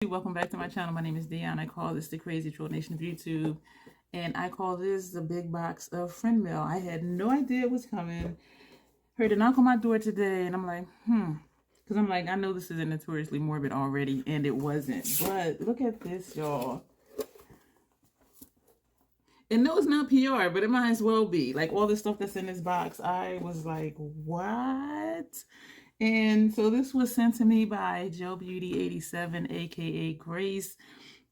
YouTube, welcome back to my channel. My name is Dion. I call this the Crazy Troll Nation of YouTube, and I call this the big box of friend mail. I had no idea it was coming. Heard a knock on my door today, and I'm like, because I'm like, I know this isn't notoriously morbid already, and it wasn't. But look at this, y'all. And no, it's not PR, but it might as well be. Like, all the stuff that's in this box, I was like, what? And so this was sent to me by Joe Beauty 87, aka Grace,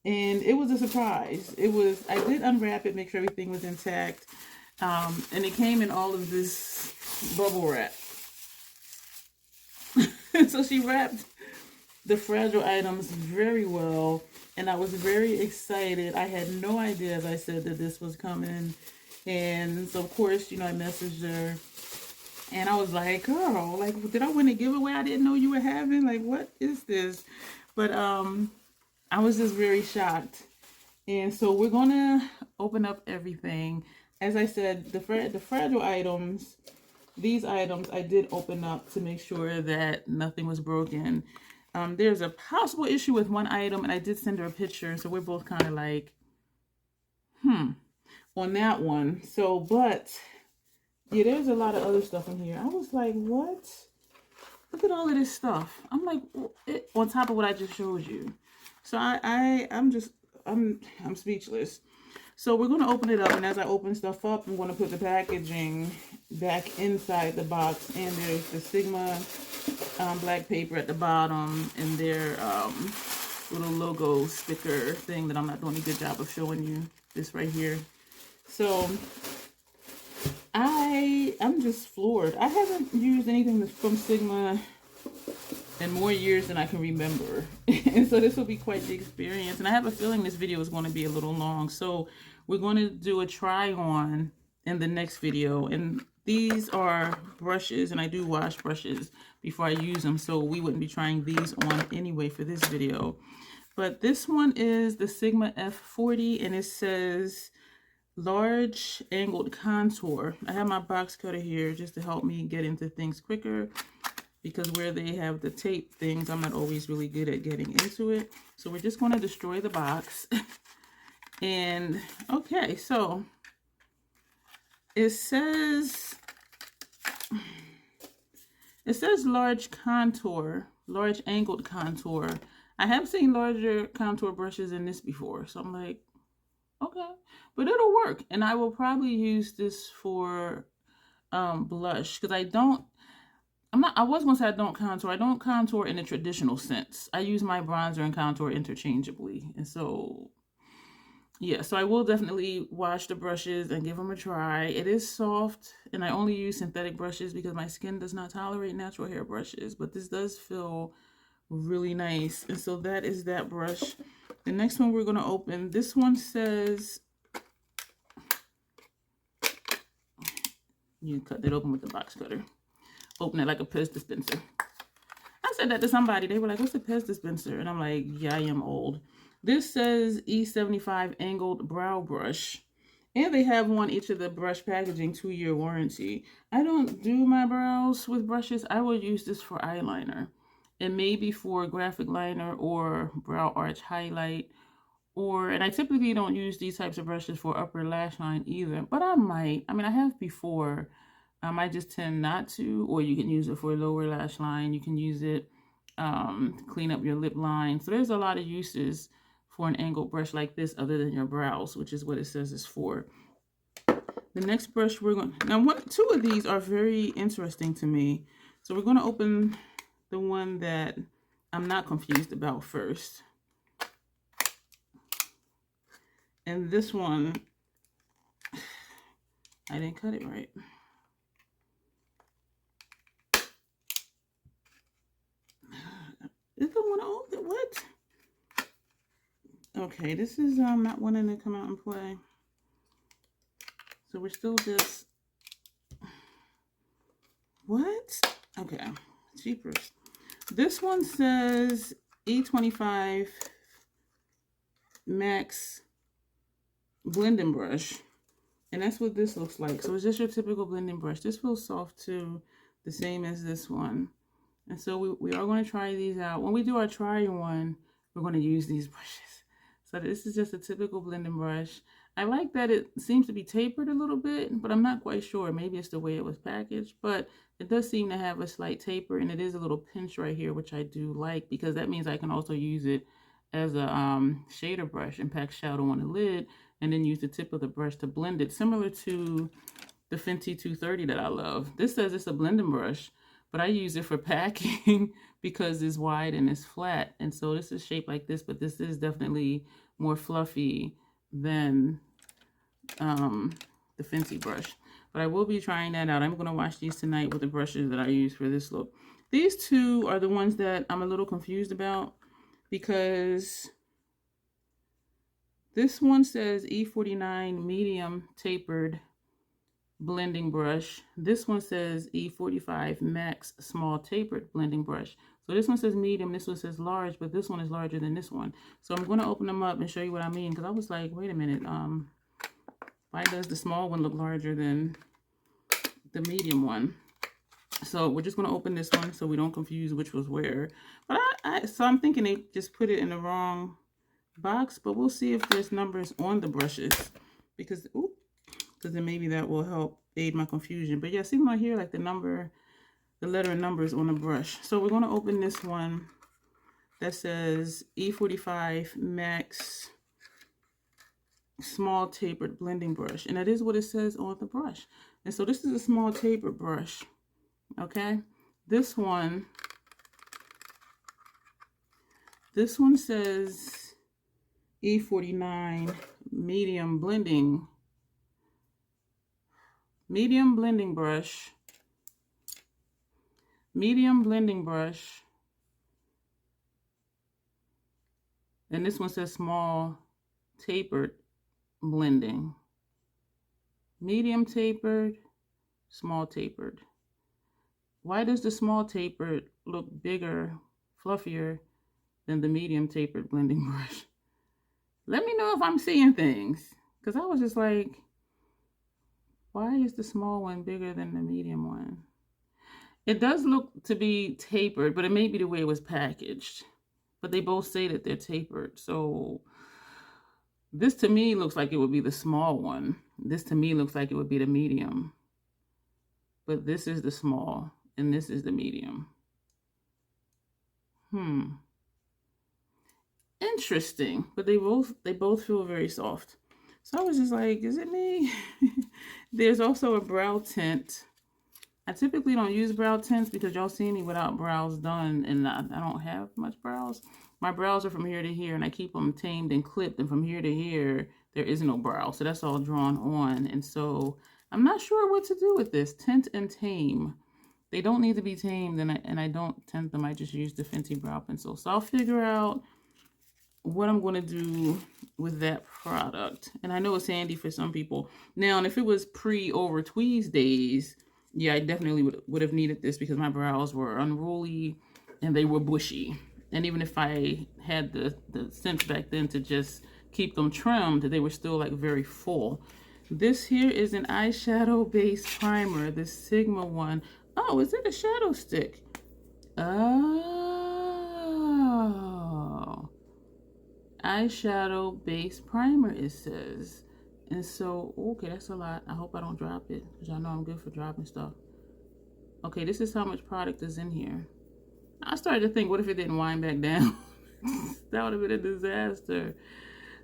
and it was a surprise. I did unwrap it, make sure everything was intact, and it came in all of this bubble wrap. So she wrapped the fragile items very well, and I was very excited. I had no idea, as I said, that this was coming, and so of course, I messaged her. And I was like, girl, like, did I win a giveaway I didn't know you were having? Like, what is this? But I was just very shocked. And so we're going to open up everything. As I said, the fragile items, these items, I did open up to make sure that nothing was broken. There's a possible issue with one item, and I did send her a picture. So we're both kind of like, on that one. So, but... yeah, there's a lot of other stuff in here. I was like, what? Look at all of this stuff. I'm like, on top of what I just showed you. So I'm speechless. So we're going to open it up. And as I open stuff up, I'm going to put the packaging back inside the box. And there's the Sigma black paper at the bottom. And their little logo sticker thing that I'm not doing a good job of showing you. This right here. So... I'm just floored. I haven't used anything from Sigma in more years than I can remember. And so this will be quite the experience. And I have a feeling this video is going to be a little long. So we're going to do a try on in the next video. And these are brushes, and I do wash brushes before I use them. So we wouldn't be trying these on anyway for this video. But this one is the Sigma F40, and it says... large angled contour. I have my box cutter here just to help me get into things quicker, because where they have the tape things, I'm not always really good at getting into it. So we're just going to destroy the box. And okay, so it says large contour, large angled contour. I have seen larger contour brushes in this before, so I'm like, okay, but it'll work. And I will probably use this for blush, because I was going to say I don't contour. I don't contour in the traditional sense. I use my bronzer and contour interchangeably. And so, yeah, so I will definitely wash the brushes and give them a try. It is soft, and I only use synthetic brushes because my skin does not tolerate natural hair brushes. But this does feel really nice. And so that is that brush. The next one we're going to open, this one says, you cut it open with the box cutter. Open it like a Pez dispenser. I said that to somebody. They were like, what's a Pez dispenser? And I'm like, yeah, I am old. This says E75 angled brow brush. And they have on each of the brush packaging 2-year warranty. I don't do my brows with brushes. I will use this for eyeliner. And maybe for graphic liner or brow arch highlight. And I typically don't use these types of brushes for upper lash line either. But I might. I mean, I have before. I just tend not to. Or you can use it for lower lash line. You can use it to clean up your lip line. So there's a lot of uses for an angled brush like this other than your brows, which is what it says it's for. The next brush we're going to... now, two of these are very interesting to me. So we're going to open... the one that I'm not confused about first. And this one, I didn't cut it right. This don't want to open, what? Okay, this is not wanting to come out and play. So we're still just, what? Okay, cheapers. This one says E25 Max blending brush, and that's what this looks like. So it's just your typical blending brush. This feels soft too, the same as this one. And so we are going to try these out. When we do our try one, we're going to use these brushes. So this is just a typical blending brush. I like that it seems to be tapered a little bit, but I'm not quite sure. Maybe it's the way it was packaged, but it does seem to have a slight taper, and it is a little pinch right here, which I do like, because that means I can also use it as a shader brush and pack shadow on the lid, and then use the tip of the brush to blend it, similar to the Fenty 230 that I love. This says it's a blending brush, but I use it for packing because it's wide and it's flat. And so this is shaped like this, but this is definitely more fluffy than the Fenty brush. But I will be trying that out. I'm going to wash these tonight with the brushes that I use for this look. These two are the ones that I'm a little confused about, because this one says E49 medium tapered blending brush. This one says E45 max small tapered blending brush. So this one says medium, this one says large, but this one is larger than this one. So I'm going to open them up and show you what I mean, because I was like, wait a minute, why does the small one look larger than the medium one? So we're just going to open this one so we don't confuse which was where. But so I'm thinking they just put it in the wrong box, but we'll see if there's numbers on the brushes, because then maybe that will help aid my confusion. But yeah, see right here, like the letter and numbers on the brush. So we're going to open this one that says E45 max small tapered blending brush, and that is what it says on the brush. And so this is a small tapered brush. Okay, this one says E49 medium blending brush, and this one says small tapered blending, medium tapered, small tapered. Why does the small tapered look bigger, fluffier than the medium tapered blending brush? Let me know if I'm seeing things, because I was just like, why is the small one bigger than the medium one? It does look to be tapered, but it may be the way it was packaged. But they both say that they're tapered. So this to me looks like it would be the small one. This to me looks like it would be the medium. But this is the small and this is the medium. Interesting. But they both feel very soft. So I was just like, is it me? There's also a brow tint. I typically don't use brow tints because y'all see me without brows done, and I don't have much brows. My brows are from here to here, and I keep them tamed and clipped, and from here to here, there is no brow. So that's all drawn on. And so I'm not sure what to do with this. Tint and tame. They don't need to be tamed, and I don't tint them. I just use the Fenty brow pencil. So I'll figure out what I'm going to do with that product. And I know it's handy for some people. Now, and if it was pre-over tweeze days, yeah, I definitely would have needed this because my brows were unruly and they were bushy. And even if I had the sense back then to just keep them trimmed, they were still like very full. This here is an eyeshadow base primer, the Sigma one. Oh, is it a shadow stick? Oh, eyeshadow base primer, it says. And so, okay, that's a lot. I hope I don't drop it, because y'all know I'm good for dropping stuff. Okay, this is how much product is in here. I started to think, what if it didn't wind back down? That would have been a disaster.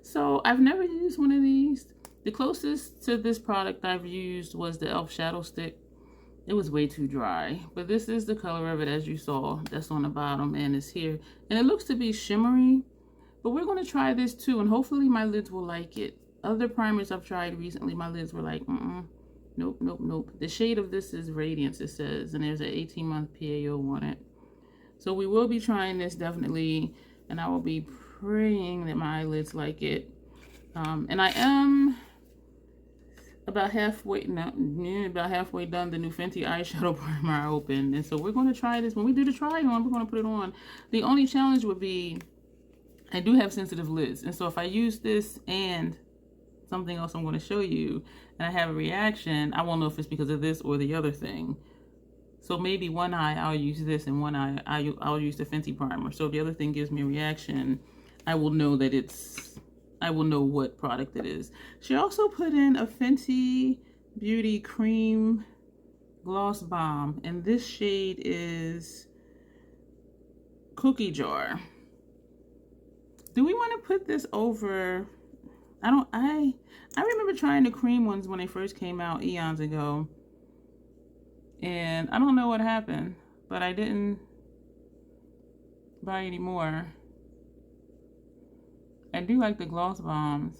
So I've never used one of these. The closest to this product I've used was the e.l.f. shadow stick. It was way too dry, but this is the color of it, as you saw. That's on the bottom and it's here. And it looks to be shimmery, but we're going to try this too, and hopefully my lids will like it. Other primers I've tried recently, my lids were like, nope, nope, nope. The shade of this is Radiance, it says, and there's an 18-month PAO on it. So we will be trying this definitely, and I will be praying that my eyelids like it. And I am about halfway done the new Fenty eyeshadow primer I opened. And so we're going to try this. When we do the try on, we're going to put it on. The only challenge would be, I do have sensitive lids. And so if I use this and something else I'm going to show you, and I have a reaction, I won't know if it's because of this or the other thing. So maybe one eye I'll use this, and one eye I'll use the Fenty primer. So if the other thing gives me a reaction, I will know that I will know what product it is. She also put in a Fenty Beauty Cream Gloss Bomb, and this shade is Cookie Jar. Do we want to put this over? I remember trying the cream ones when they first came out eons ago, and I don't know what happened, but I didn't buy any more. I do like the gloss bombs.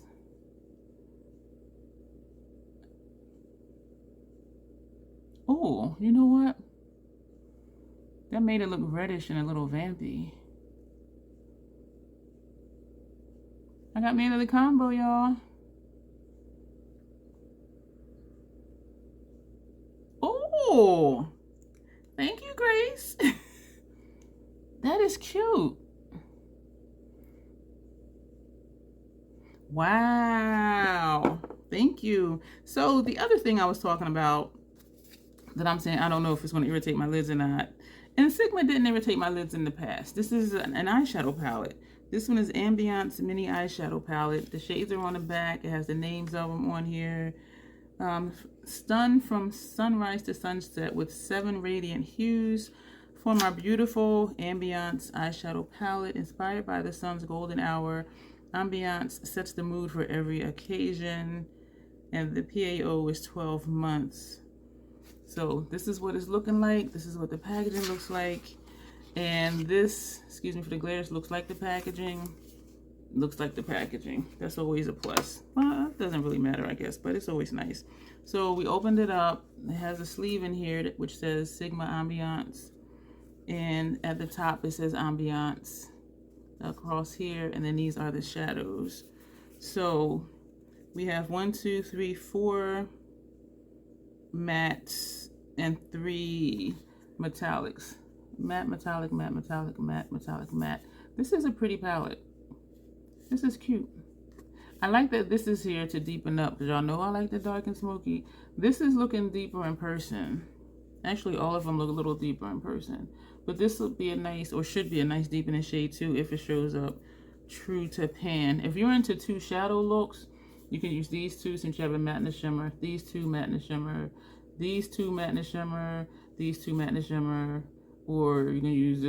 Oh, you know what? That made it look reddish and a little vampy. I got me another combo, y'all. Oh, thank you, Grace. That is cute. Wow, thank you. So the other thing I was talking about that I'm saying I don't know if it's going to irritate my lids or not, and Sigma didn't irritate my lids in the past. This is an eyeshadow palette. This one is Ambiance Mini Eyeshadow Palette. The shades are on the back. It has the names of them on here. Stun from sunrise to sunset with 7 radiant hues. For my beautiful Ambiance eyeshadow palette, inspired by the sun's golden hour. Ambiance sets the mood for every occasion. And the PAO is 12 months. So this is what it's looking like. This is what the packaging looks like. And this, excuse me for the glares, looks like the packaging. Looks like the packaging. That's always a plus. Well, it doesn't really matter, I guess, but it's always nice. So we opened it up. It has a sleeve in here which says Sigma Ambiance. And at the top it says Ambiance across here. And then these are the shadows. So we have 1, 2, 3, 4 mattes and 3 metallics. Matte, metallic, matte, metallic, matte, metallic, matte. This is a pretty palette. This is cute. I like that this is here to deepen up, because y'all know I like the dark and smoky. This is looking deeper in person. Actually, all of them look a little deeper in person. But this will be a nice, or should be a nice deepening shade too, if it shows up true to pan. If you're into 2 shadow looks, you can use these 2 since you have a matte and a shimmer. These 2 matte and a shimmer. These 2 matte and a shimmer. These 2 matte and a shimmer. Or you can use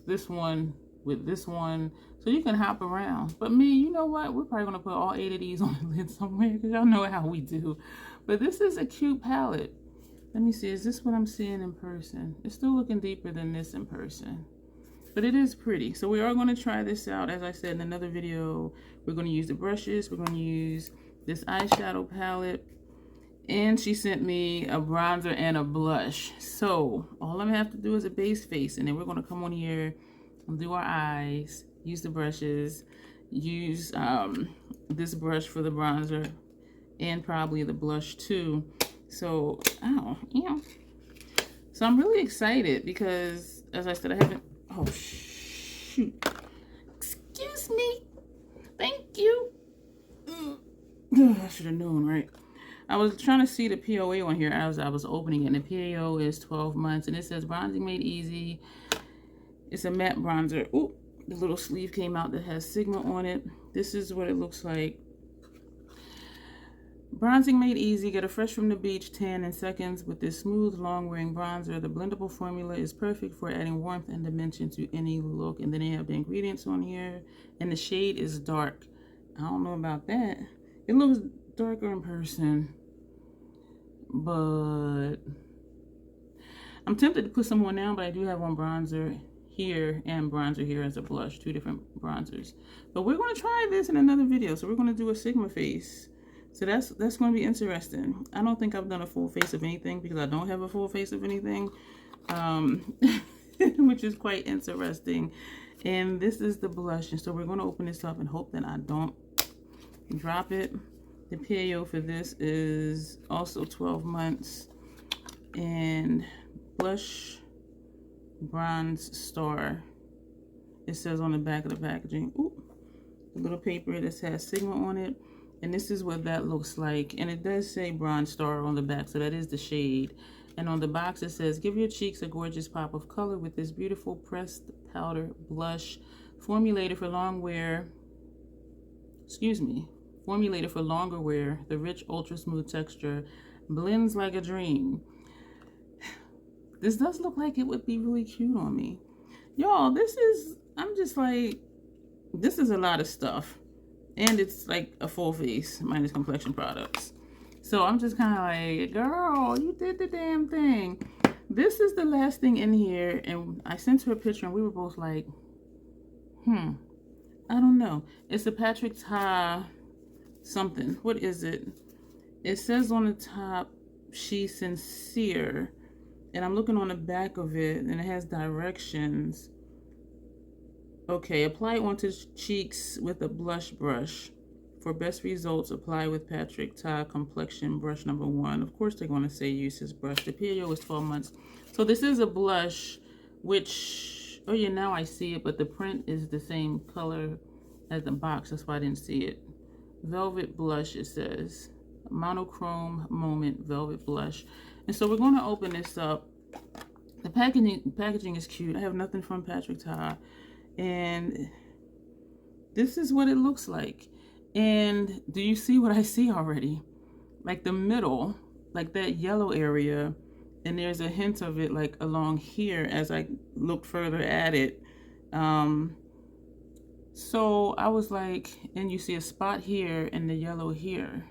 this one with this one. So you can hop around. But me, you know what? We're probably going to put all 8 of these on the lid somewhere, because y'all know how we do. But this is a cute palette. Let me see. Is this what I'm seeing in person? It's still looking deeper than this in person. But it is pretty. So we are going to try this out. As I said in another video, we're going to use the brushes. We're going to use this eyeshadow palette. And she sent me a bronzer and a blush. So all I'm going to have to do is a base face. And then we're going to come on here and do our eyes. Use the brushes. Use this brush for the bronzer. And probably the blush too. So, So I'm really excited because, as I said, I haven't... Oh, shoot. Excuse me. Thank you. I should have known, right? I was trying to see the POA on here as I was opening it, and the PAO is 12 months, and it says bronzing made easy. It's a matte bronzer. Ooh, the little sleeve came out that has Sigma on it. This is what it looks like. Bronzing made easy. Get a fresh from the beach tan in seconds with this smooth, long-wearing bronzer. The blendable formula is perfect for adding warmth and dimension to any look. And then they have the ingredients on here, and the shade is dark. I don't know about that. It looks darker in person, but I'm tempted to put some on now, but I do have one bronzer here and bronzer here as a blush, 2 different bronzers. But we're going to try this in another video. So we're going to do a Sigma face. So that's going to be interesting. I don't think I've done a full face of anything because I don't have a full face of anything, which is quite interesting. And this is the blush. And so we're going to open this up and hope that I don't drop it. The PAO for this is also 12 months. And blush bronze star. It says on the back of the packaging. Ooh, a little paper that has Sigma on it. And this is what that looks like. And it does say bronze star on the back, so that is the shade. And on the box it says, give your cheeks a gorgeous pop of color with this beautiful pressed powder blush Formulated for long wear, formulated for longer wear, the rich, ultra smooth texture blends like a dream. This does look like it would be really cute on me. Y'all, I'm just like, this is a lot of stuff. And it's like a full face minus complexion products. So I'm just kind of like, girl, you did the damn thing. This is the last thing in here. And I sent her a picture and we were both like, I don't know. It's a Patrick Ta something. What is it? It says on the top, she's sincere. And I'm looking on the back of it and it has directions. Okay, apply onto cheeks with a blush brush. For best results, apply with Patrick Ta Complexion Brush number 1. Of course, they're going to say use this brush. The period was 12 months. So this is a blush, which, oh yeah, now I see it, but the print is the same color as the box. That's why I didn't see it. Velvet blush, it says. Monochrome Moment Velvet Blush. And so we're going to open this up. The packaging is cute. I have nothing from Patrick Ta. And this is what it looks like. And do you see what I see already? Like the middle, like that yellow area, and there's a hint of it like along here as I look further at it. So I was like, and you see a spot here and the yellow here,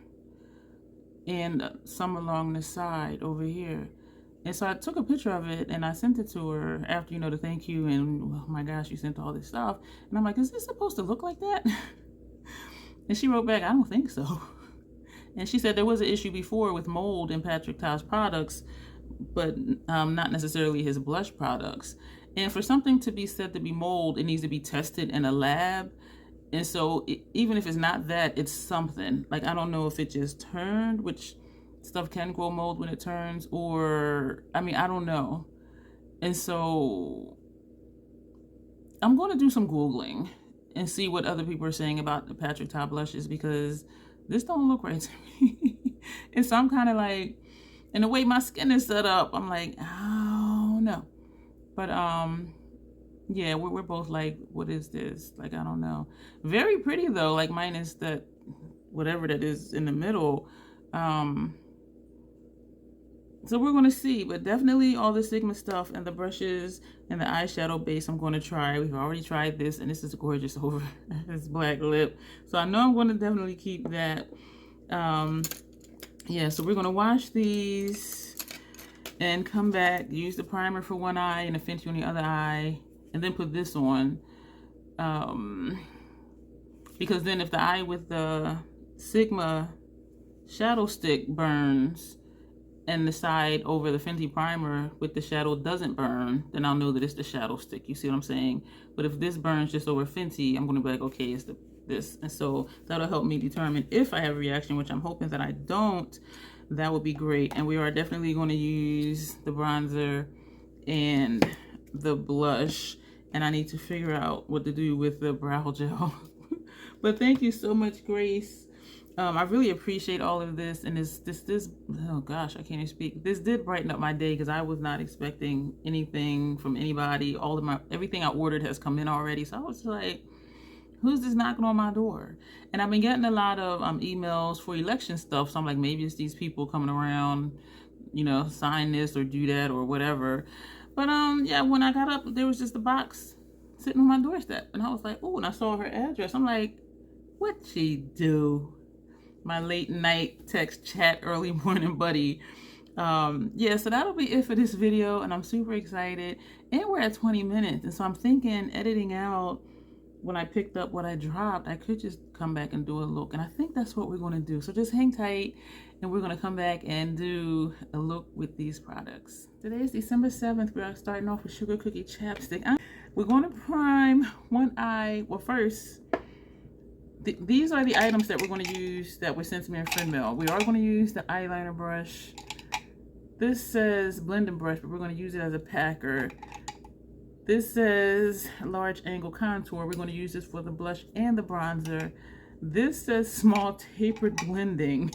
and some along the side over here. And so I took a picture of it and I sent it to her after, the thank you and, oh my gosh, you sent all this stuff. And I'm like, is this supposed to look like that? And she wrote back, I don't think so. And she said there was an issue before with mold in Patrick Ta's products, but not necessarily his blush products. And for something to be said to be mold, it needs to be tested in a lab. And so even if it's not that, it's something. Like, I don't know if it just turned, which stuff can grow mold when it turns, or, I don't know. And so I'm going to do some Googling and see what other people are saying about the Patrick Ta blushes, because this don't look right to me. And so I'm kind of like, and the way my skin is set up, I'm like, oh no. But yeah, we're both like, what is this? Like, I don't know. Very pretty though, like minus that whatever that is in the middle. So we're going to see, but definitely all the Sigma stuff and the brushes and the eyeshadow base I'm going to try. We've already tried this, and this is gorgeous over this black lip. So I know I'm going to definitely keep that. Yeah, so we're going to wash these and come back, use the primer for one eye and a Fenty on the other eye, and then put this on. Because then if the eye with the Sigma shadow stick burns, and the side over the Fenty primer with the shadow doesn't burn, then I'll know that it's the shadow stick. You see what I'm saying? But if this burns just over Fenty, I'm going to be like, okay, it's this. And so that'll help me determine if I have a reaction, which I'm hoping that I don't. That would be great. And we are definitely going to use the bronzer and the blush. And I need to figure out what to do with the brow gel. But thank you so much, Grace. I really appreciate all of this, and this oh gosh, I can't even speak. This did brighten up my day because I was not expecting anything from anybody. Everything I ordered has come in already, so I was like, who's this knocking on my door? And I've been getting a lot of emails for election stuff, so I'm like, maybe it's these people coming around, sign this or do that or whatever. But yeah, when I got up, there was just a box sitting on my doorstep, and I was like, oh, and I saw her address. I'm like, what'd she do? My late night text chat early morning buddy. Yeah, so that'll be it for this video, and I'm super excited, and we're at 20 minutes, and so I'm thinking editing out when I picked up what I dropped, I could just come back and do a look, and I think that's what we're going to do. So just hang tight, and we're going to come back and do a look with these products. Today is December 7th. We're starting off with Sugar Cookie Chapstick. We're going to prime one eye. Well, first, these are the items that we're going to use that were sent to me in friend mail. We are going to use the eyeliner brush. This says blending brush, but we're going to use it as a packer. This says large angle contour. We're going to use this for the blush and the bronzer. This says small tapered blending.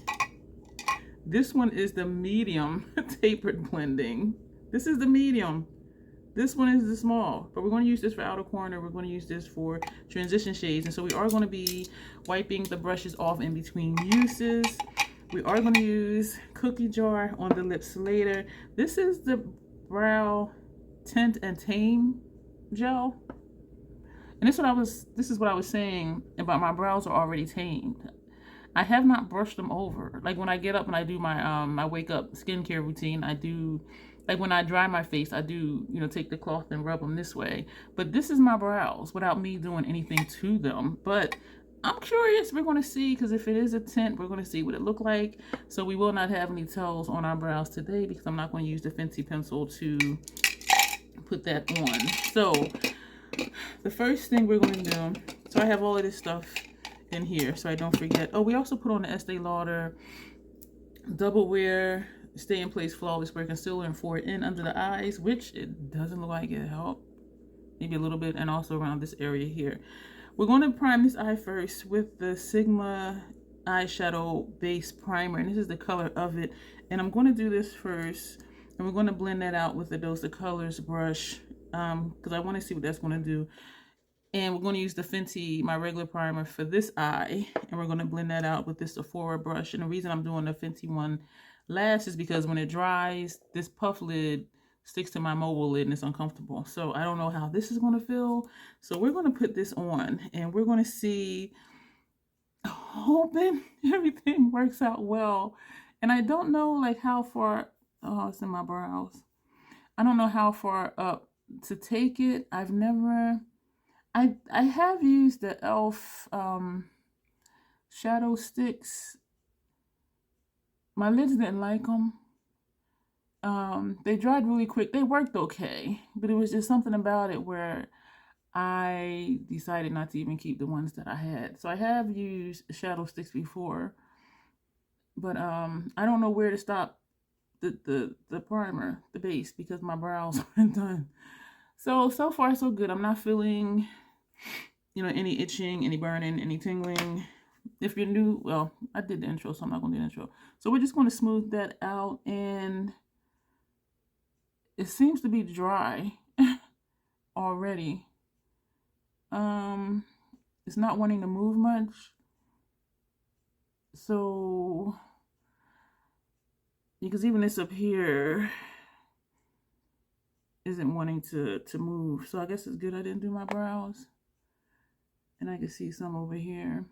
This one is the medium tapered blending. This is the medium. This one is the small, but we're going to use this for outer corner. We're going to use this for transition shades. And so we are going to be wiping the brushes off in between uses. We are going to use Cookie Jar on the lips later. This is the Brow Tint and Tame gel. And this is what I was saying about my brows are already tamed. I have not brushed them over. Like when I get up and I do my my wake up skincare routine, I do, like when I dry my face, I do, you know, take the cloth and rub them this way. But this is my brows without me doing anything to them. But I'm curious, we're going to see, because if it is a tint, we're going to see what it look like. So we will not have any tells on our brows today because I'm not going to use the Fenty pencil to put that on. So the first thing we're going to do, so I have all of this stuff in here so I don't forget. Oh, we also put on the Estee Lauder Double Wear Stay in Place Flawless Wear Concealer and 4in under the eyes, which it doesn't look like it helped. Maybe a little bit, and also around this area here. We're going to prime this eye first with the Sigma eyeshadow base primer, and this is the color of it. And I'm going to do this first, and we're going to blend that out with the Dose of Colors brush because I want to see what that's going to do. And we're going to use the Fenty, my regular primer, for this eye. And we're going to blend that out with this Sephora brush. And the reason I'm doing the Fenty one last is because when it dries, this puff lid sticks to my mobile lid and it's uncomfortable. So I don't know how this is going to feel. So we're going to put this on and we're going to see, hoping everything works out well. And I don't know like how far, oh, it's in my brows. I don't know how far up to take it. I've never... I have used the e.l.f. shadow sticks. My lids didn't like them. They dried really quick. They worked okay, but it was just something about it where I decided not to even keep the ones that I had. So I have used shadow sticks before, but I don't know where to stop the primer, the base, because my brows aren't done. So far so good. I'm not feeling, you know, any itching, any burning, any tingling. If you're new, well, I did the intro, so I'm not going to do the intro. So we're just going to smooth that out, and it seems to be dry already. It's not wanting to move much. So, because even this up here isn't wanting to move. So I guess it's good I didn't do my brows. And I can see some over here.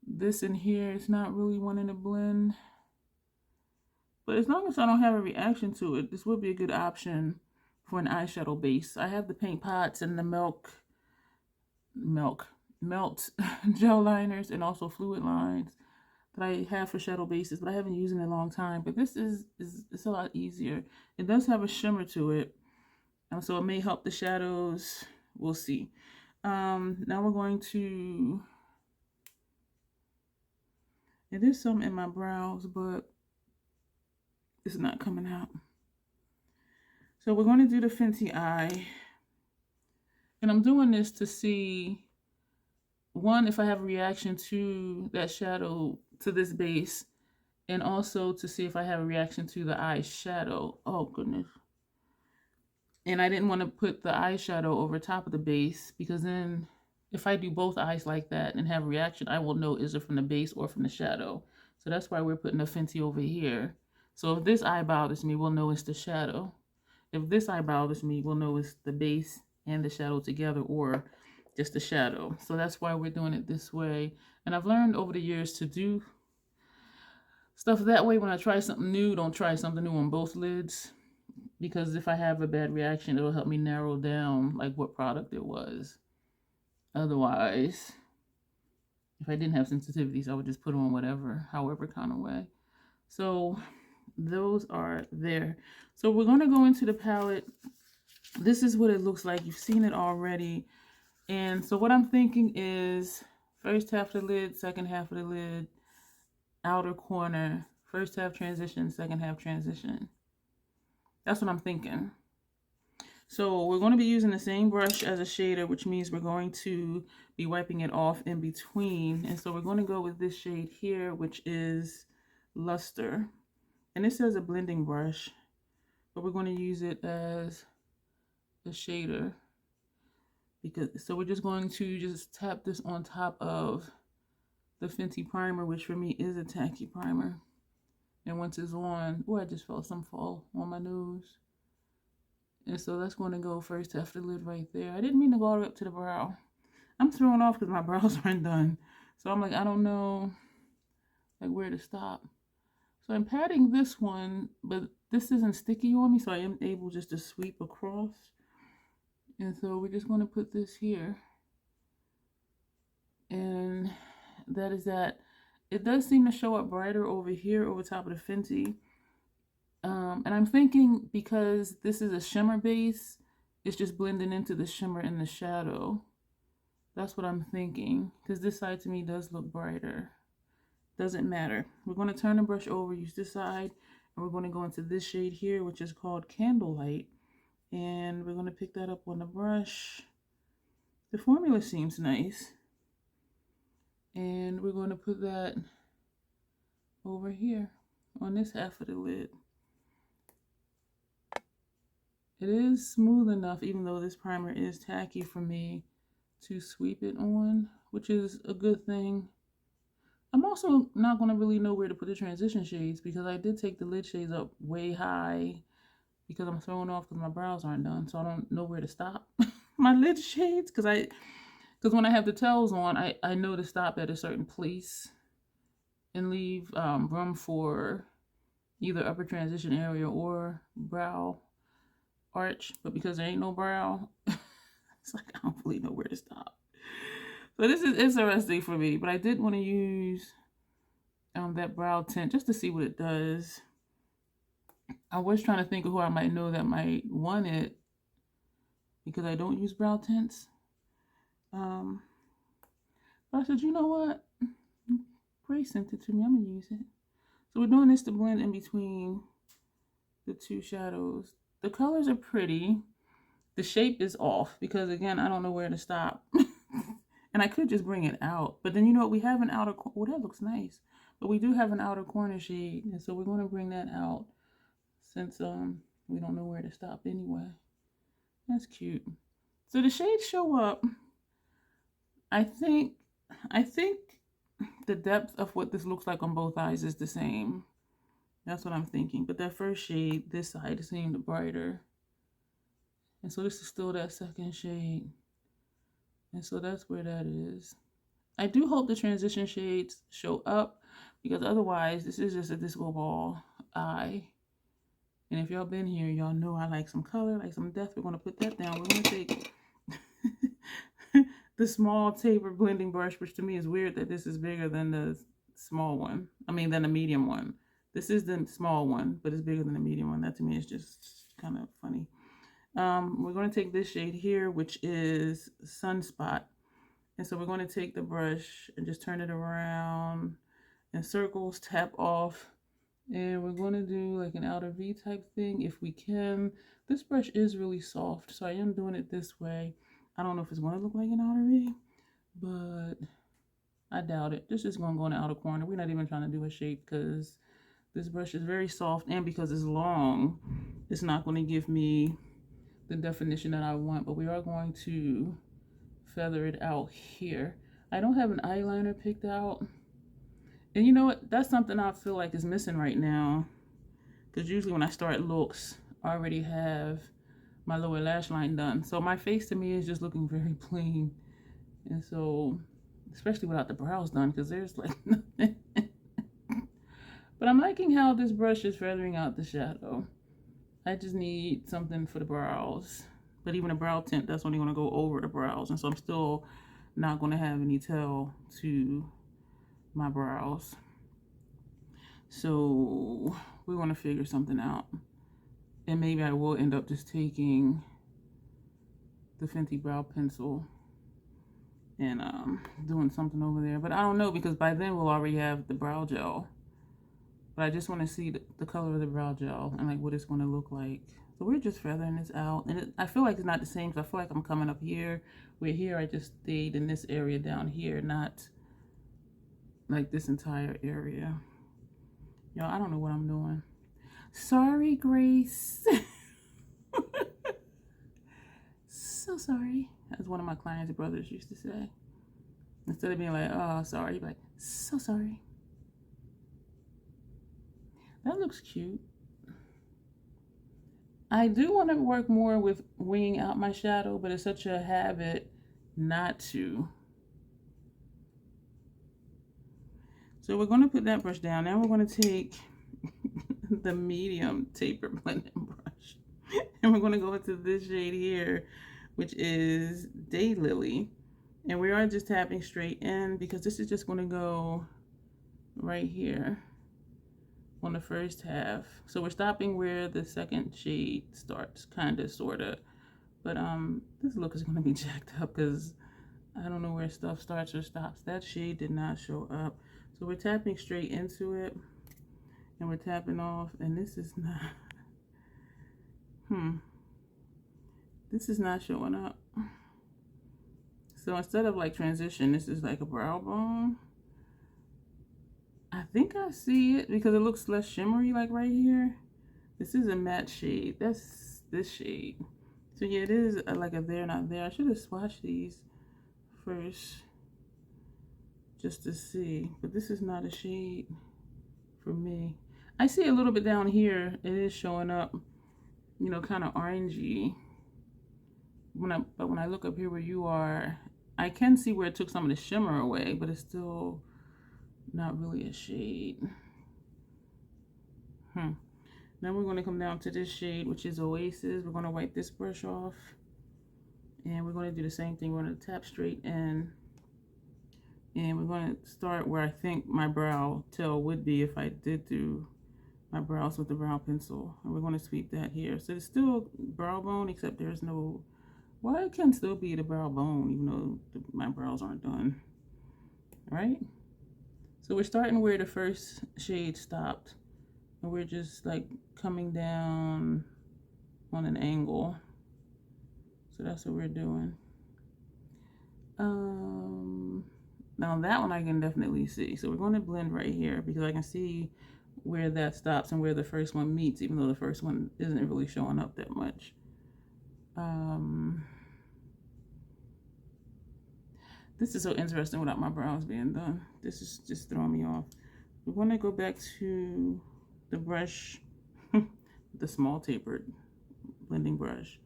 This in here is not really wanting to blend. But as long as I don't have a reaction to it, this would be a good option for an eyeshadow base. I have the paint pots and the melt gel liners and also fluid lines that I have for shadow bases, but I haven't used in a long time. But this is it's a lot easier. It does have a shimmer to it, so it may help the shadows. We'll see. Now we're going to, and there's some in my brows, but it's not coming out. So we're going to do the Fenty eye, and I'm doing this to see, one, if I have a reaction to that shadow, to this base, and also to see if I have a reaction to the eyeshadow. Oh goodness. And I didn't want to put the eyeshadow over top of the base, because then if I do both eyes like that and have a reaction, I will know is it from the base or from the shadow. So that's why we're putting the Fenty over here. So if this eye bothers me, we'll know it's the shadow. If this eye bothers me, we'll know it's the base and the shadow together, or just the shadow. So that's why we're doing it this way. And I've learned over the years to do stuff that way. When I try something new, don't try something new on both lids, because if I have a bad reaction, it'll help me narrow down like what product it was. Otherwise, if I didn't have sensitivities, I would just put on whatever, however kind of way. So those are there. So we're going to go into the palette. This is what it looks like. You've seen it already. And so what I'm thinking is first half of the lid, second half of the lid, outer corner, first half transition, second half transition. That's what I'm thinking. So we're going to be using the same brush as a shader, which means we're going to be wiping it off in between. And so we're going to go with this shade here, which is Luster. And this is a blending brush, but we're going to use it as a shader. So we're just going to just tap this on top of the Fenty primer, which for me is a tacky primer. And once it's on, oh, I just felt some fall on my nose. And so that's going to go first after the lid right there. I didn't mean to go all the way up to the brow. I'm thrown off because my brows aren't done. So I'm like, I don't know like where to stop. So I'm patting this one, but this isn't sticky on me, so I am able just to sweep across. And so we're just going to put this here. And that is that. It does seem to show up brighter over here over top of the Fenty. And I'm thinking because this is a shimmer base, it's just blending into the shimmer and the shadow. That's what I'm thinking, because this side to me does look brighter. Doesn't matter. We're going to turn the brush over, use this side, and we're going to go into this shade here, which is called Candlelight. And we're going to pick that up on the brush. The formula seems nice. And we're going to put that over here on this half of the lid. It is smooth enough, even though this primer is tacky, for me to sweep it on, which is a good thing. I'm also not going to really know where to put the transition shades because I did take the lid shades up way high because I'm thrown off because my brows aren't done. So I don't know where to stop my lid shades because when I have the tails on, I know to stop at a certain place and leave room for either upper transition area or brow arch. But because there ain't no brow, it's like I don't really know where to stop. So this is interesting for me, but I did want to use that brow tint just to see what it does. I was trying to think of who I might know that might want it because I don't use brow tints. But I said, you know what? Grace sent it to me. I'm going to use it. So we're doing this to blend in between the two shadows. The colors are pretty. The shape is off because, again, I don't know where to stop. And I could just bring it out. But then, you know what? We have an outer... Oh, that looks nice. But we do have an outer corner shade. And so we're going to bring that out since we don't know where to stop anyway. That's cute. So the shades show up. I think the depth of what this looks like on both eyes is the same. That's what I'm thinking. But that first shade, this side seemed brighter. And so this is still that second shade. And so that's where that is. I do hope the transition shades show up because otherwise this is just a disco ball eye. And if y'all been here, y'all know I like some color, like some depth. We're going to put that down. We're going to take the small taper blending brush, which to me is weird that this is bigger than the small one. I mean, than the medium one. This is the small one, but it's bigger than the medium one. That to me is just kind of funny. We're going to take this shade here, which is Sunspot. And so we're going to take the brush and just turn it around in circles, tap off. And we're going to do like an outer V type thing if we can. This brush is really soft, so I am doing it this way. I don't know if it's going to look like an outer V, but I doubt it. This is going to go in the outer corner. We're not even trying to do a shape because this brush is very soft, and because it's long, it's not going to give me the definition that I want, but we are going to feather it out here. I don't have an eyeliner picked out. And you know what? That's something I feel like is missing right now. Because usually when I start looks, I already have my lower lash line done. So my face to me is just looking very plain. And so, especially without the brows done, because there's like nothing. But I'm liking how this brush is feathering out the shadow. I just need something for the brows. But even a brow tint, that's only going to go over the brows. And so I'm still not going to have any tail to my brows. So we want to figure something out. And maybe I will end up just taking the Fenty brow pencil and doing something over there. But I don't know, because by then we'll already have the brow gel. But I just want to see the color of the brow gel and like what it's going to look like. So we're just feathering this out. And I feel like it's not the same, because I feel like I'm coming up here. Where here I just stayed in this area down here, not like this entire area. Y'all, I don't know what I'm doing. Sorry, Grace. so sorry. As one of my clients' brothers used to say. Instead of being like, oh, sorry, he'd be like, so sorry. That looks cute. I do want to work more with winging out my shadow, but it's such a habit not to. So we're going to put that brush down. Now we're going to take the medium taper blending brush. And we're going to go into this shade here, which is Daylily. And we are just tapping straight in because this is just going to go right here on the first half. So we're stopping where the second shade starts, kind of, sort of. But this look is going to be jacked up because I don't know where stuff starts or stops. That shade did not show up. So we're tapping straight into it. And we're tapping off. And this is not... This is not showing up. So instead of like transition, this is like a brow bone. I think I see it because it looks less shimmery, like right here. This is a matte shade. That's this shade. So yeah, it is like a there, not there. I should have swatched these first just to see. But this is not a shade for me. I see a little bit down here. It is showing up, you know, kind of orangey. But when I look up here where you are, I can see where it took some of the shimmer away, but it's still not really a shade. Then we're going to come down to this shade, which is Oasis. We're going to wipe this brush off. And we're going to do the same thing. We're going to tap straight in. And we're going to start where I think my brow tail would be if I did do my brows with the brow pencil. And we're going to sweep that here. So it's still brow bone, except there's no... Well, it can still be the brow bone, even though my brows aren't done. Right? So we're starting where the first shade stopped. And we're just like coming down on an angle. So that's what we're doing. Now that one I can definitely see. So we're going to blend right here because I can see where that stops and where the first one meets, even though the first one isn't really showing up that much. This is so interesting without my brows being done. This is just throwing me off. We're going to go back to the brush, the small tapered blending brush.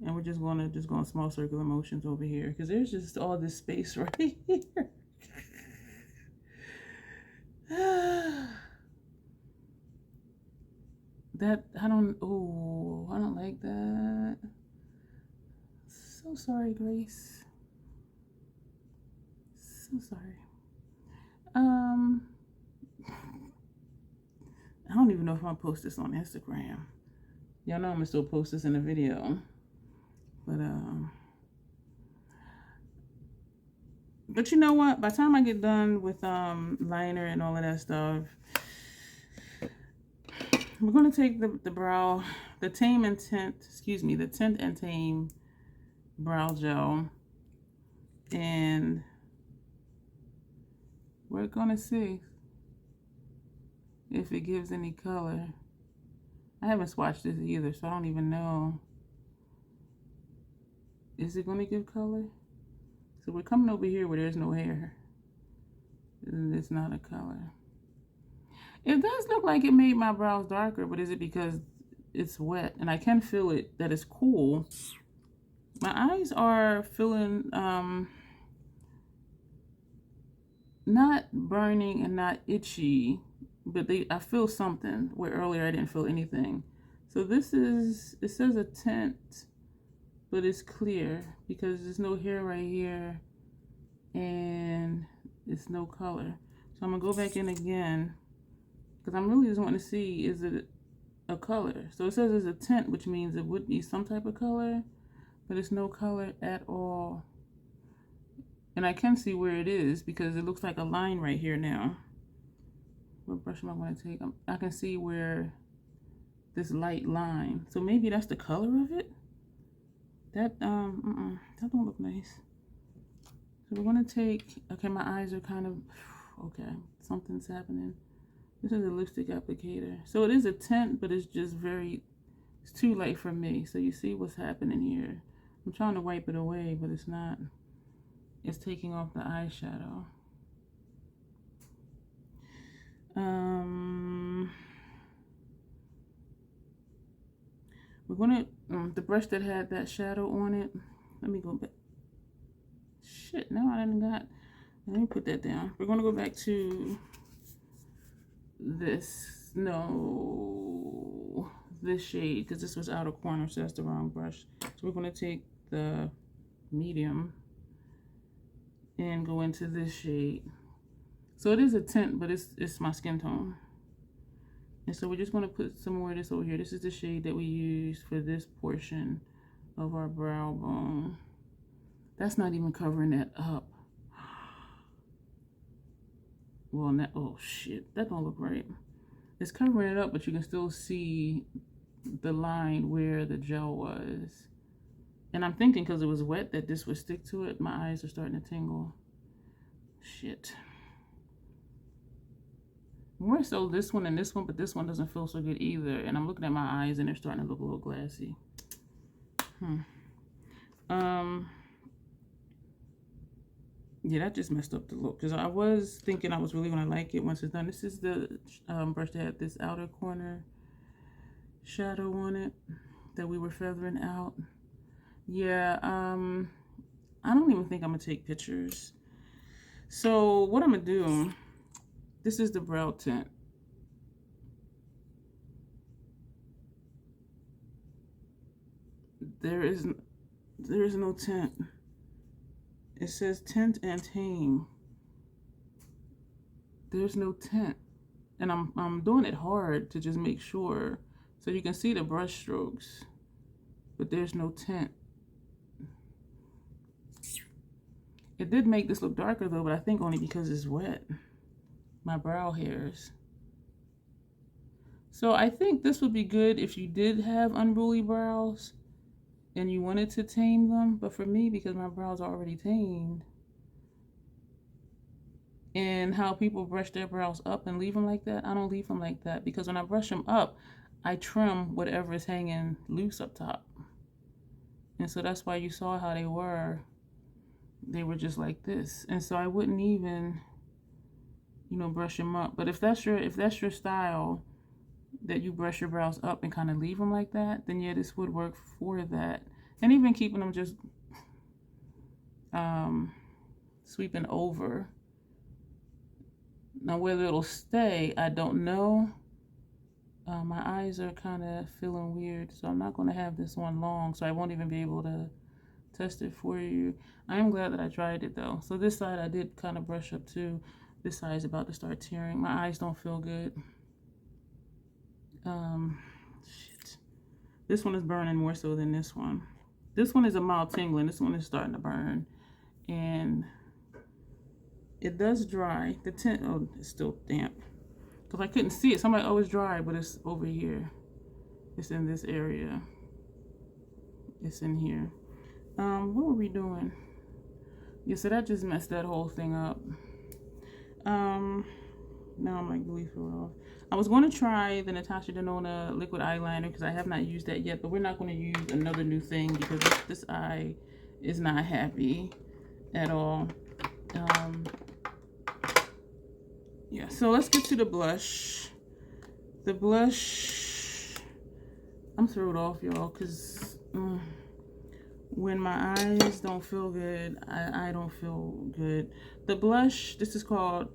And we're just going to go in small circular motions over here because there's just all this space right here. I don't like that. So sorry, Grace. So sorry. I don't even know if I'm gonna post this on Instagram. Y'all know I'm gonna still post this in a video. But you know what? By the time I get done with liner and all of that stuff, we're gonna take the Tame and Tint, the Tint and Tame brow gel, and we're gonna see if it gives any color. I haven't swatched this either, so I don't even know. Is it gonna give color? So we're coming over here where there's no hair. And it's not a color. It does look like it made my brows darker, but is it because it's wet? And I can feel it, that it's cool. My eyes are feeling not burning and not itchy, but I feel something where earlier I didn't feel anything. So this is, it says a tint, but it's clear because there's no hair right here and it's no color. So I'm gonna go back in again because I'm really just wanting to see, is it a color? So it says it's a tint, which means it would be some type of color, but it's no color at all. And I can see where it is because it looks like a line right here now. What brush am I going to take? I can see where this light line. So maybe that's the color of it. That that don't look nice. So we're going to take, okay, my eyes are kind of, okay, something's happening. This is a lipstick applicator. So it is a tint, but it's just it's too light for me. So you see what's happening here. I'm trying to wipe it away, but it's not. It's taking off the eyeshadow. We're gonna, the brush that had that shadow on it, let me go back. Shit, now I didn't got, let me put that down. We're gonna go back to this, no, this shade, because this was outer corner, so that's the wrong brush. So we're gonna take the medium and go into this shade. So it is a tint, but it's my skin tone. And so we're just going to put some more of this over here. This is the shade that we use for this portion of our brow bone. That's not even covering that up. Well, that, oh shit, that don't look right. It's covering it up, but you can still see the line where the gel was. And I'm thinking because it was wet that this would stick to it. My eyes are starting to tingle. Shit. More so this one and this one, but this one doesn't feel so good either. And I'm looking at my eyes and they're starting to look a little glassy. Yeah, that just messed up the look. Because I was thinking I was really going to like it once it's done. This is the brush that had this outer corner shadow on it that we were feathering out. Yeah, I don't even think I'm going to take pictures. So what I'm going to do... This is the brow tint. There is no tint. It says tint and tame. There's no tint. And I'm doing it hard to just make sure. So you can see the brush strokes. But there's no tint. It did make this look darker though, but I think only because it's wet. My brow hairs. So I think this would be good if you did have unruly brows and you wanted to tame them. But for me, because my brows are already tamed, and how people brush their brows up and leave them like that, I don't leave them like that. Because when I brush them up, I trim whatever is hanging loose up top. And so that's why you saw how they were. They were just like this. And so I wouldn't even... you know, brush them up. But if that's your style, that you brush your brows up and kind of leave them like that, then yeah, this would work for that. And even keeping them just sweeping over. Now whether it'll stay, I don't know. My eyes are kind of feeling weird, so I'm not going to have this one long, so I won't even be able to test it for you. I am glad that I tried it though. So this side I did kind of brush up too. This side is about to start tearing. My eyes don't feel good. Shit. This one is burning more so than this one. This one is a mild tingling. This one is starting to burn. And it does dry. The tint, oh, it's still damp. Because I couldn't see it. Somebody always dry, but it's over here. It's in this area. It's in here. What were we doing? Yeah, so that just messed that whole thing up. Now I'm like really thrown off. I was going to try the Natasha Denona liquid eyeliner because I have not used that yet, but we're not going to use another new thing because this eye is not happy at all. Yeah, so let's get to the blush. The blush, I'm thrown off, y'all, because when my eyes don't feel good, I don't feel good. The blush, this is called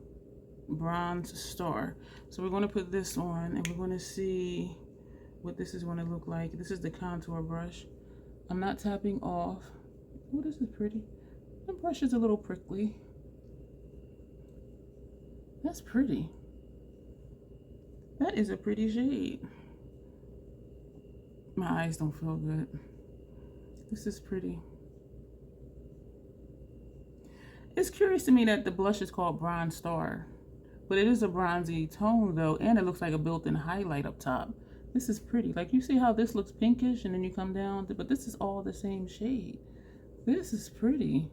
Bronze Star. So we're going to put this on and we're going to see what this is going to look like. This is the contour brush. I'm not tapping off. Oh, this is pretty. The brush is a little prickly. That's pretty. That is a pretty shade. My eyes don't feel good. This is pretty. It's curious to me that the blush is called Bronze Star. But it is a bronzy tone though, and it looks like a built-in highlight up top. This is pretty. Like you see how this looks pinkish and then you come down, but this is all the same shade. This is pretty.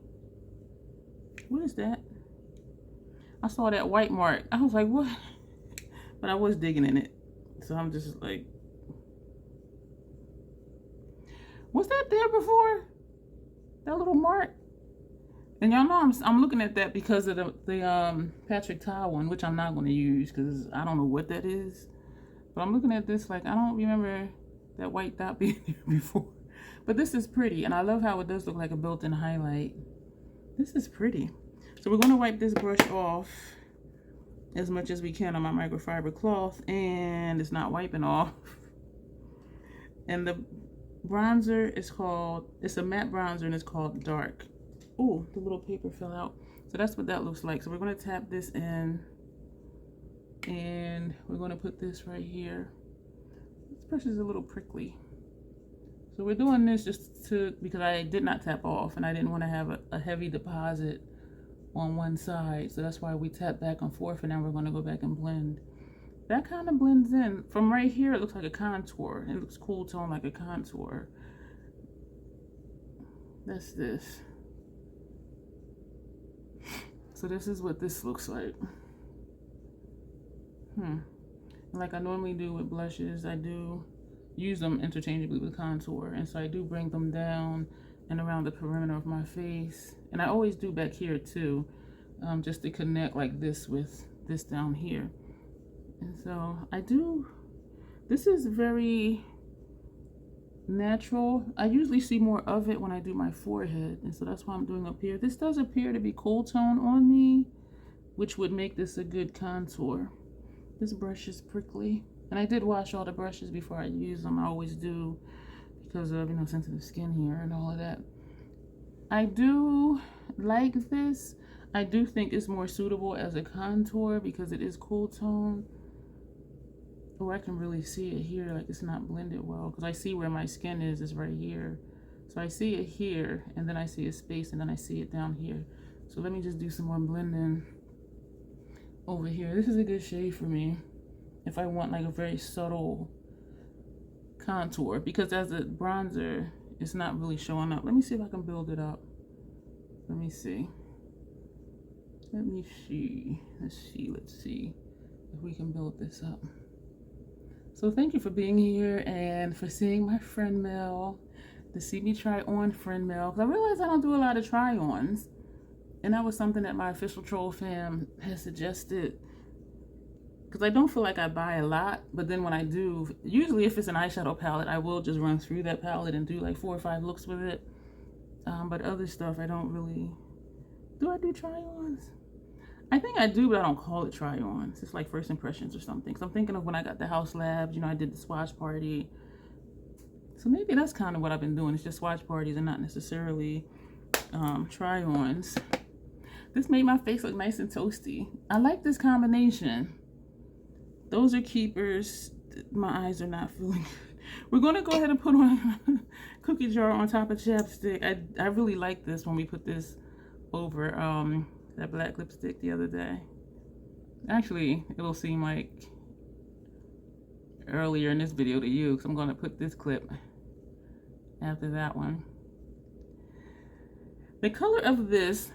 What is that? I saw that white mark. I was like, what? But I was digging in it. So I'm just like, was that there before? That little mark. And y'all know I'm looking at that because of the Patrick Ta one, which I'm not going to use because I don't know what that is. But I'm looking at this like I don't remember that white dot being there before. But this is pretty, and I love how it does look like a built-in highlight. This is pretty. So we're going to wipe this brush off as much as we can on my microfiber cloth, and it's not wiping off. And the bronzer is called, it's a matte bronzer and it's called Dark. Oh, the little paper fell out. So that's what that looks like. So we're going to tap this in, and we're going to put this right here. This brush is a little prickly. So we're doing this just because I did not tap off and I didn't want to have a heavy deposit on one side. So that's why we tap back and forth, and now we're going to go back and blend. That kind of blends in. From right here, it looks like a contour. It looks cool tone like a contour. That's this. So this is what this looks like. Like I normally do with blushes, I do use them interchangeably with contour. And so I do bring them down and around the perimeter of my face. And I always do back here too, just to connect like this with this down here. And so I do, this is very natural. I usually see more of it when I do my forehead, and so that's why I'm doing up here. This does appear to be cool tone on me, which would make this a good contour. This brush is prickly, and I did wash all the brushes before I use them. I always do because of, you know, sensitive skin here and all of that. I do like this. I do think it's more suitable as a contour because it is cool tone. Oh, I can really see it here, like it's not blended well, because I see where my skin is right here. So I see it here, and then I see a space, and then I see it down here. So let me just do some more blending over here. This is a good shade for me if I want like a very subtle contour, because as a bronzer, it's not really showing up. Let me see if I can build it up. Let me see. Let's see if we can build this up. So thank you for being here and for seeing my friend mail, to see me try on friend mail. Because I realized I don't do a lot of try-ons. And that was something that my official troll fam has suggested. Because I don't feel like I buy a lot. But then when I do, usually if it's an eyeshadow palette, I will just run through that palette and do like 4 or 5 looks with it. But other stuff, I don't really... Do I do try-ons? I think I do, but I don't call it try-ons. It's like first impressions or something. So I'm thinking of when I got the House Labs, you know, I did the swatch party. So maybe that's kind of what I've been doing. It's just swatch parties and not necessarily try-ons. This made my face look nice and toasty. I like this combination. Those are keepers. My eyes are not feeling good. We're going to go ahead and put on cookie jar on top of chapstick. I really like this when we put this over that black lipstick the other day. Actually, it'll seem like earlier in this video to you, because I'm going to put this clip after that one. The color of this,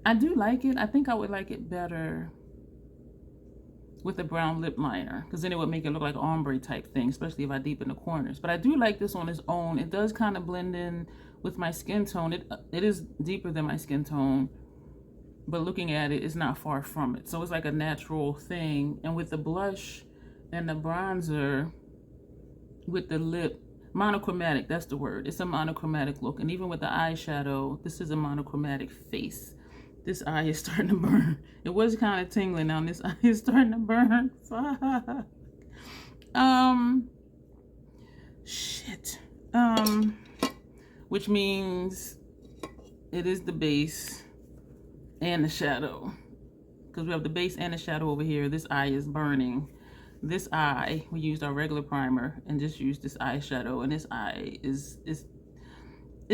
I do like it. I think I would like it better with a brown lip liner, because then it would make it look like an ombre type thing, especially if I deepen the corners. But I do like this on its own. It does kind of blend in with my skin tone. It is deeper than my skin tone, but looking at it, it's not far from it. So it's like a natural thing. And with the blush and the bronzer, with the lip, monochromatic, that's the word. It's a monochromatic look. And even with the eyeshadow, this is a monochromatic face. This eye is starting to burn. It was kind of tingling. Now this eye is starting to burn. Fuck. Shit. Which means it is the base and the shadow. Because we have the base and the shadow over here. This eye is burning. This eye, we used our regular primer and just used this eyeshadow. And this eye is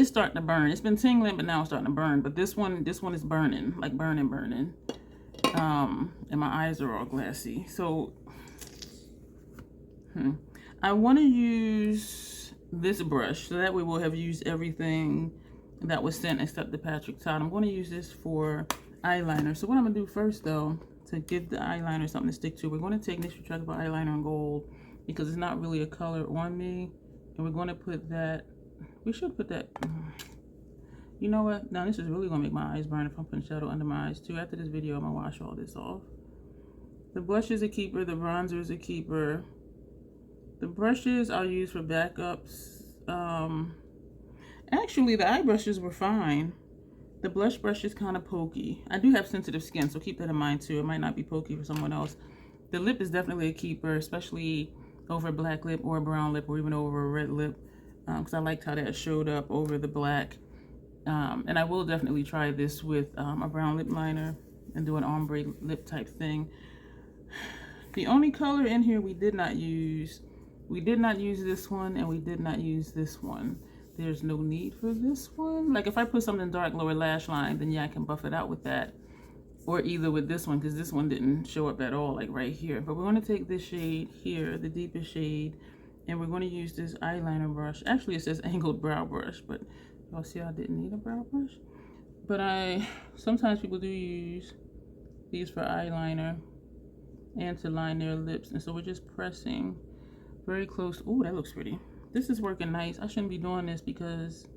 starting to burn. It's been tingling, but now it's starting to burn. But this one is burning, like burning. And my eyes are all glassy. So, I want to use this brush, so that way we'll have used everything that was sent except the Patrick Ta. I'm going to use this for eyeliner. So what I'm going to do first, though, to give the eyeliner something to stick to, we're going to take this retractable eyeliner in gold, because it's not really a color on me. And we're going to put that We should put that. You know what? Now this is really gonna make my eyes burn if I'm putting shadow under my eyes too. After this video, I'm gonna wash all this off. The blush is a keeper. The bronzer is a keeper. The brushes I'll use for backups. Actually, the eye brushes were fine. The blush brush is kind of pokey. I do have sensitive skin, so keep that in mind too. It might not be pokey for someone else. The lip is definitely a keeper, especially over a black lip or a brown lip or even over a red lip, because I liked how that showed up over the black. And I will definitely try this with a brown lip liner and do an ombre lip type thing. The only color in here we did not use this one, and we did not use this one. There's no need for this one. Like if I put something dark lower lash line, then yeah, I can buff it out with that. Or either with this one, because this one didn't show up at all, like right here. But we're going to take this shade here, the deepest shade, and we're going to use this eyeliner brush. Actually, it says angled brow brush, but y'all see I didn't need a brow brush. But sometimes people do use these for eyeliner and to line their lips. And so we're just pressing very close. Oh, that looks pretty. This is working nice. I shouldn't be doing this because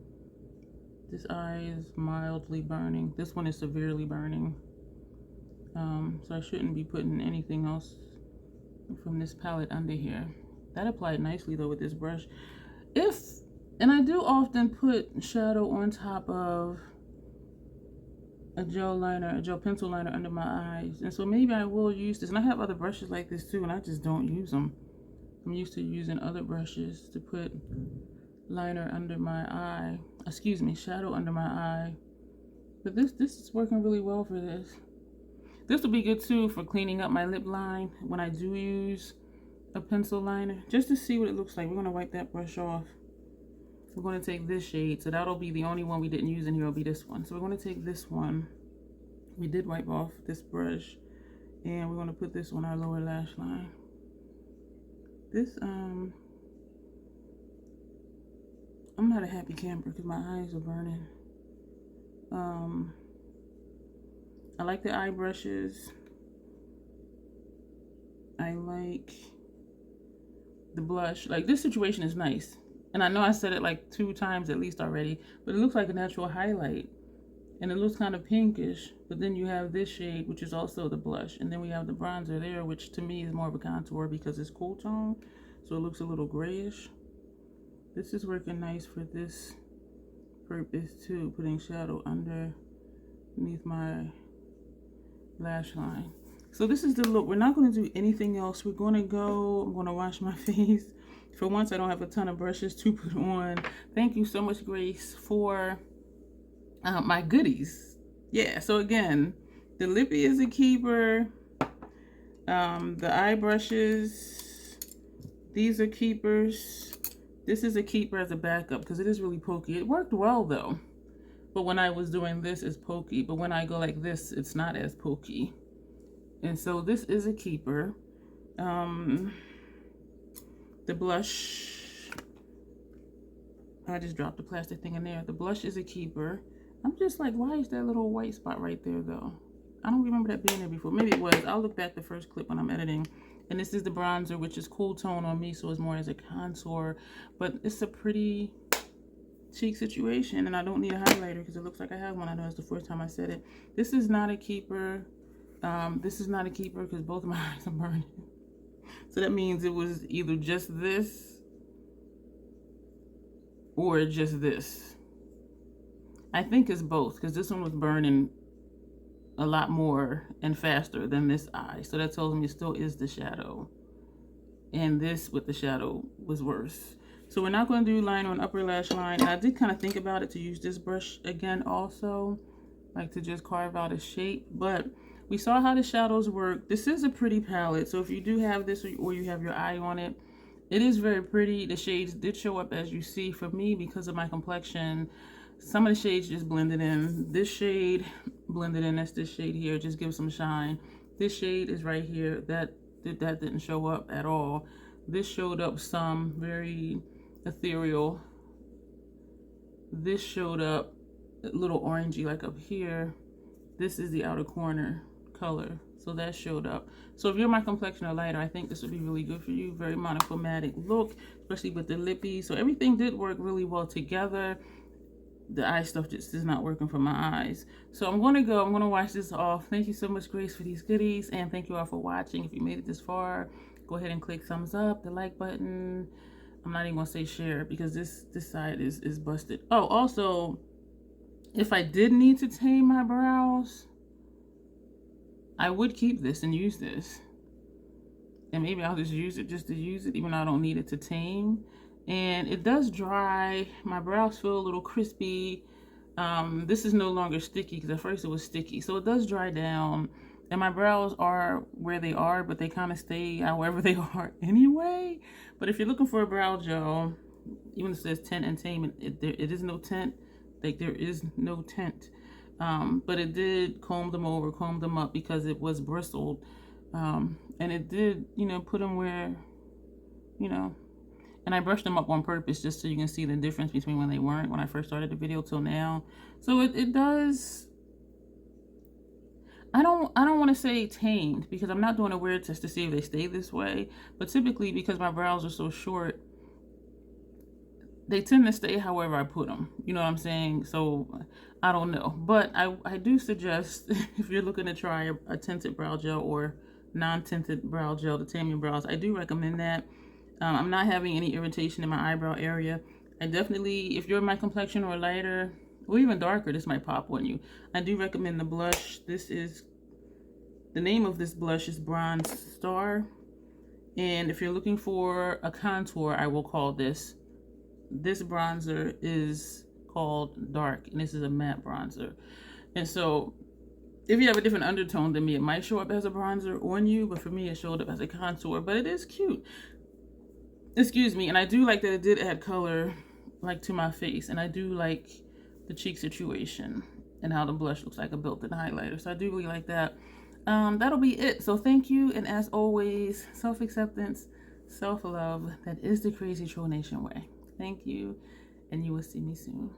this eye is mildly burning. This one is severely burning. So I shouldn't be putting anything else from this palette under here. That applied nicely though with this brush. And I do often put shadow on top of a gel pencil liner under my eyes. And so maybe I will use this. And I have other brushes like this too, and I just don't use them. I'm used to using other brushes to put liner under my eye. Excuse me, shadow under my eye. But this is working really well for this. This will be good too for cleaning up my lip line when I do use a pencil liner, just to see what it looks like. We're gonna wipe that brush off. We're gonna take this shade, so that'll be the only one we didn't use in here will be this one. So we're gonna take this one. We did wipe off this brush, and we're gonna put this on our lower lash line. This, I'm not a happy camper because my eyes are burning. I like the eye brushes. I like the blush. Like this situation is nice. And I know I said it like 2 times at least already, but it looks like a natural highlight. And it looks kind of pinkish, but then you have this shade, which is also the blush. And then we have the bronzer there, which to me is more of a contour because it's cool tone. So it looks a little grayish. This is working nice for this purpose too, putting shadow underneath my lash line. So this is the look. We're not going to do anything else. We're going to go, I'm going to wash my face. For once, I don't have a ton of brushes to put on. Thank you so much, Grace, for my goodies. Yeah, so again, the lippy is a keeper. The eye brushes, these are keepers. This is a keeper as a backup because it is really pokey. It worked well though. But when I was doing this, it's pokey. But when I go like this, it's not as pokey. And so this is a keeper. The blush, I just dropped the plastic thing in there. The blush is a keeper. I'm just like, why is that little white spot right there though? I don't remember that being there before. Maybe it was. I'll look back the first clip when I'm editing. And this is the bronzer, which is cool tone on me, so it's more as a contour. But it's a pretty cheek situation, and I don't need a highlighter because it looks like I have one. I know it's the first time I said it. This is not a keeper. This is not a keeper because both of my eyes are burning. So that means it was either just this or just this. I think it's both because this one was burning a lot more and faster than this eye. So that tells me it still is the shadow. And this with the shadow was worse. So we're not going to do line on upper lash line. And I did kind of think about it to use this brush again also, like to just carve out a shape. But we saw how the shadows work. This is a pretty palette. So if you do have this or you have your eye on it, it is very pretty. The shades did show up as you see. For me, because of my complexion, some of the shades just blended in. This shade blended in. That's this shade here. Just gives some shine. This shade is right here. That didn't show up at all. This showed up some, very ethereal. This showed up a little orangey like up here. This is the outer corner. color. So that showed up. So if you're my complexion or lighter, I think this would be really good for you. Very monochromatic look, especially with the lippy. So everything did work really well together. The eye stuff just is not working for my eyes. So I'm going to go. I'm going to wash this off. Thank you so much, Grace, for these goodies. And thank you all for watching. If you made it this far, go ahead and click thumbs up, the like button. I'm not even going to say share because this side is busted. Oh, also, if I did need to tame my brows, I would keep this and use this. And maybe I'll just use it just to use it, even though I don't need it to tame. And it does dry. My brows feel a little crispy. This is no longer sticky because at first it was sticky. So it does dry down. And my brows are where they are, but they kind of stay however they are anyway. But if you're looking for a brow gel, even if it says tint and tame, it is no tint. Like, there is no tint. But it did comb them over, comb them up because it was bristled. And it did, you know, put them where, you know, and I brushed them up on purpose just so you can see the difference between when they weren't, when I first started the video till now. So it does, I don't want to say tamed because I'm not doing a wear test to see if they stay this way. But typically, because my brows are so short, they tend to stay however I put them. You know what I'm saying? So I don't know. But I do suggest if you're looking to try a tinted brow gel or non-tinted brow gel to tame your brows, I do recommend that. I'm not having any irritation in my eyebrow area. I definitely, if you're my complexion or lighter or even darker, this might pop on you. I do recommend the blush. This is, the name of this blush is Bronze Star. And if you're looking for a contour, I will call this. This bronzer is called Dark, and this is a matte bronzer. And so if you have a different undertone than me, it might show up as a bronzer on you, but for me it showed up as a contour. But it is cute, excuse me. And I do like that it did add color, like, to my face. And I do like the cheek situation and how the blush looks like a built-in highlighter. So I do really like that. That'll be it. So thank you, and as always, self-acceptance, self-love, that is the Crazy Troll Nation way. Thank you, and you will see me soon.